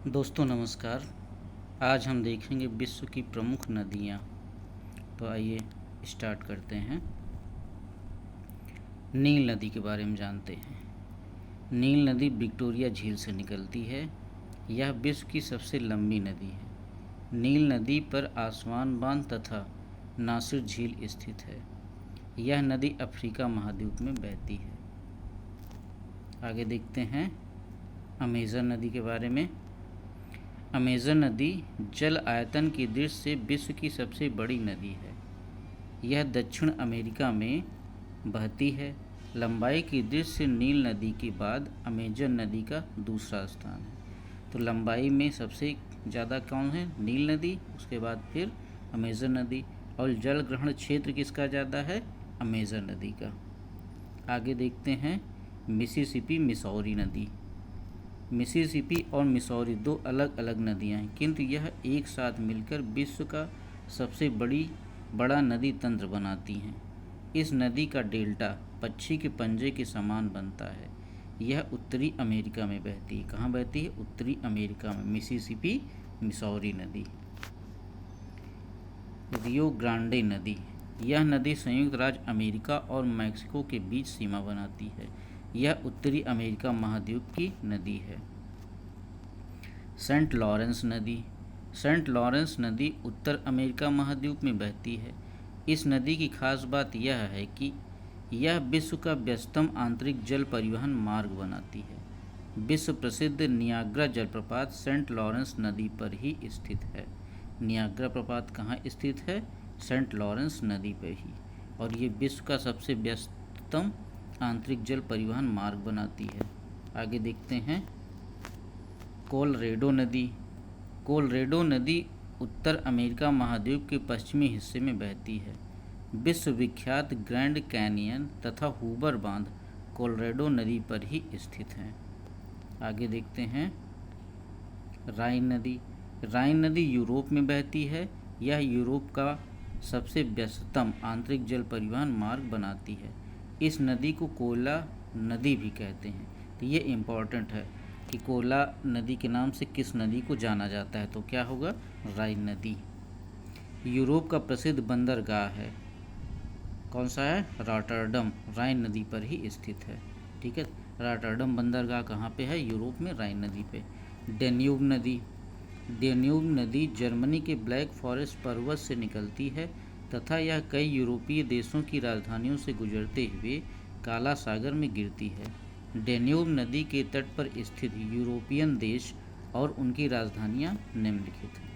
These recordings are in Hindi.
दोस्तों नमस्कार। आज हम देखेंगे विश्व की प्रमुख नदियाँ। तो आइए स्टार्ट करते हैं। नील नदी के बारे में जानते हैं। नील नदी विक्टोरिया झील से निकलती है। यह विश्व की सबसे लंबी नदी है। नील नदी पर आसवान बांध तथा नासिर झील स्थित है। यह नदी अफ्रीका महाद्वीप में बहती है। आगे देखते हैं अमेज़न नदी के बारे में। अमेज़न नदी जल आयतन की दृष्टि से विश्व की सबसे बड़ी नदी है। यह दक्षिण अमेरिका में बहती है। लंबाई की दृष्टि से नील नदी के बाद अमेज़न नदी का दूसरा स्थान है। तो लंबाई में सबसे ज़्यादा कौन है? नील नदी, उसके बाद फिर अमेज़न नदी। और जल ग्रहण क्षेत्र किसका ज़्यादा है? अमेज़न नदी का। आगे देखते हैं मिसिसिपी मिसौरी नदी। मिसिसिपी और मिसौरी दो अलग अलग नदियां हैं, किंतु यह एक साथ मिलकर विश्व का सबसे बड़ा नदी तंत्र बनाती हैं। इस नदी का डेल्टा पक्षी के पंजे के समान बनता है। यह उत्तरी अमेरिका में बहती है। कहाँ बहती है? उत्तरी अमेरिका में। मिसिसिपी मिसौरी नदी। रियो ग्रांडे नदी। यह नदी संयुक्त राज्य अमेरिका और मैक्सिको के बीच सीमा बनाती है। यह उत्तरी अमेरिका महाद्वीप की नदी है। सेंट लॉरेंस नदी। सेंट लॉरेंस नदी उत्तर अमेरिका महाद्वीप में बहती है। इस नदी की खास बात यह है कि यह विश्व का व्यस्तम आंतरिक जल परिवहन मार्ग बनाती है। विश्व प्रसिद्ध नियाग्रा जलप्रपात सेंट लॉरेंस नदी पर ही स्थित है। नियाग्रा प्रपात कहाँ स्थित है? सेंट लॉरेंस नदी पर ही। और ये विश्व का सबसे व्यस्तम आंतरिक जल परिवहन मार्ग बनाती है। आगे देखते हैं कोलोराडो नदी। कोलोराडो नदी उत्तर अमेरिका महाद्वीप के पश्चिमी हिस्से में बहती है। विश्व विख्यात ग्रैंड कैनियन तथा हूबर बांध कोलोराडो नदी पर ही स्थित हैं। आगे देखते हैं राइन नदी। राइन नदी यूरोप में बहती है। यह यूरोप का सबसे व्यस्तम आंतरिक जल परिवहन मार्ग बनाती है। इस नदी को कोला नदी भी कहते हैं। तो ये इम्पॉर्टेंट है कि कोला नदी के नाम से किस नदी को जाना जाता है, तो क्या होगा? राइन नदी। यूरोप का प्रसिद्ध बंदरगाह है। कौन सा है? रॉटरडम। राइन नदी पर ही स्थित है। ठीक है, रॉटरडम बंदरगाह कहाँ पे है? यूरोप में, राइन नदी पे। डेन्यूब नदी। डेन्यूब नदी जर्मनी के ब्लैक फॉरेस्ट पर्वत से निकलती है तथा यह कई यूरोपीय देशों की राजधानियों से गुजरते हुए काला सागर में गिरती है। डेन्यूब नदी के तट पर स्थित यूरोपियन देश और उनकी राजधानियां निम्नलिखित हैं,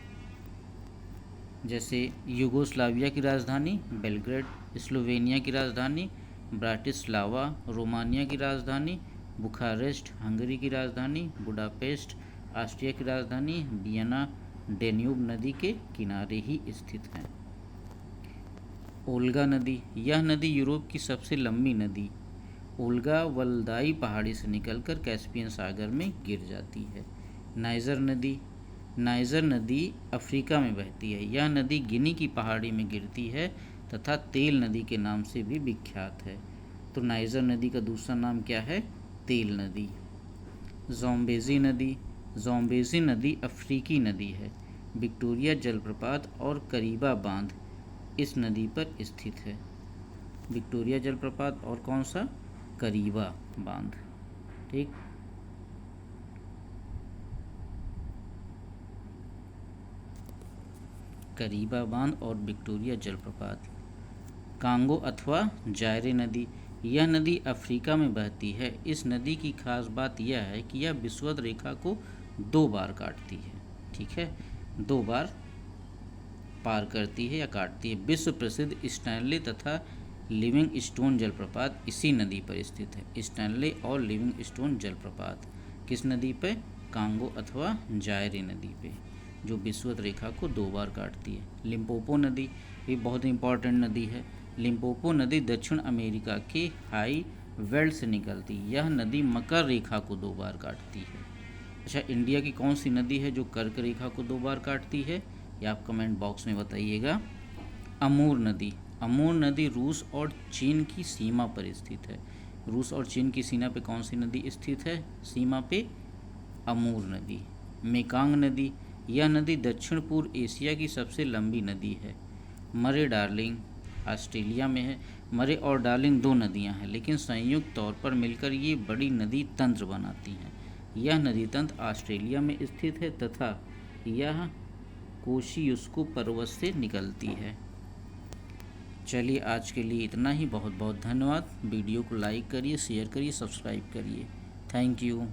जैसे यूगोस्लाविया की राजधानी बेलग्रेड, स्लोवेनिया की राजधानी ब्राटिस्लावा, रोमानिया की राजधानी बुखारेस्ट, हंगरी की राजधानी बुडापेस्ट, ऑस्ट्रिया की राजधानी वियना डेन्यूब नदी के किनारे ही स्थित है। ओल्गा नदी। यह नदी यूरोप की सबसे लंबी नदी ओल्गा वल्दाई पहाड़ी से निकलकर कैस्पियन सागर में गिर जाती है। नाइजर नदी। नाइजर नदी अफ्रीका में बहती है। यह नदी गिनी की पहाड़ी में गिरती है तथा तेल नदी के नाम से भी विख्यात है। तो नाइजर नदी का दूसरा नाम क्या है? तेल नदी। ज़ाम्बेज़ी नदी। ज़ाम्बेज़ी नदी अफ्रीकी नदी है। विक्टोरिया जलप्रपात और करीबा बांध इस नदी पर स्थित है। विक्टोरिया जलप्रपात और कौन सा? करीबा बांध। ठीक, करीबा बांध और विक्टोरिया जलप्रपात। कांगो अथवा जायरे नदी। यह नदी अफ्रीका में बहती है। इस नदी की खास बात यह है कि यह विषुवत रेखा को 2 बार काटती है। ठीक है, 2 बार पार करती है या काटती है। विश्व प्रसिद्ध स्टैनले तथा लिविंग स्टोन जलप्रपात इसी नदी पर स्थित है। स्टैनले और लिविंग स्टोन जलप्रपात किस नदी पे? कांगो अथवा जायरे नदी पे, जो विषुवत रेखा को 2 बार काटती है। लिम्पोपो नदी, ये बहुत इंपॉर्टेंट नदी है। लिम्पोपो नदी दक्षिण अमेरिका के हाई वेल्ड से निकलती है। यह नदी मकर रेखा को 2 बार काटती है। अच्छा, इंडिया की कौन सी नदी है जो कर्क रेखा को 2 बार काटती है? ये आप कमेंट बॉक्स में बताइएगा। अमूर नदी। अमूर नदी रूस और चीन की सीमा पर स्थित है। रूस और चीन की सीमा पे कौन सी नदी स्थित है? सीमा पे अमूर नदी। मेकांग नदी, यह नदी दक्षिण पूर्व एशिया की सबसे लंबी नदी है। मरे डार्लिंग ऑस्ट्रेलिया में है। मरे और डार्लिंग दो नदियां हैं, लेकिन संयुक्त तौर पर मिलकर ये बड़ी नदी तंत्र बनाती हैं। यह नदी तंत्र ऑस्ट्रेलिया में स्थित है तथा यह कोशियुस्को पर्वत से निकलती है। चलिए आज के लिए इतना ही। बहुत बहुत धन्यवाद। वीडियो को लाइक करिए, शेयर करिए, सब्सक्राइब करिए। Thank you.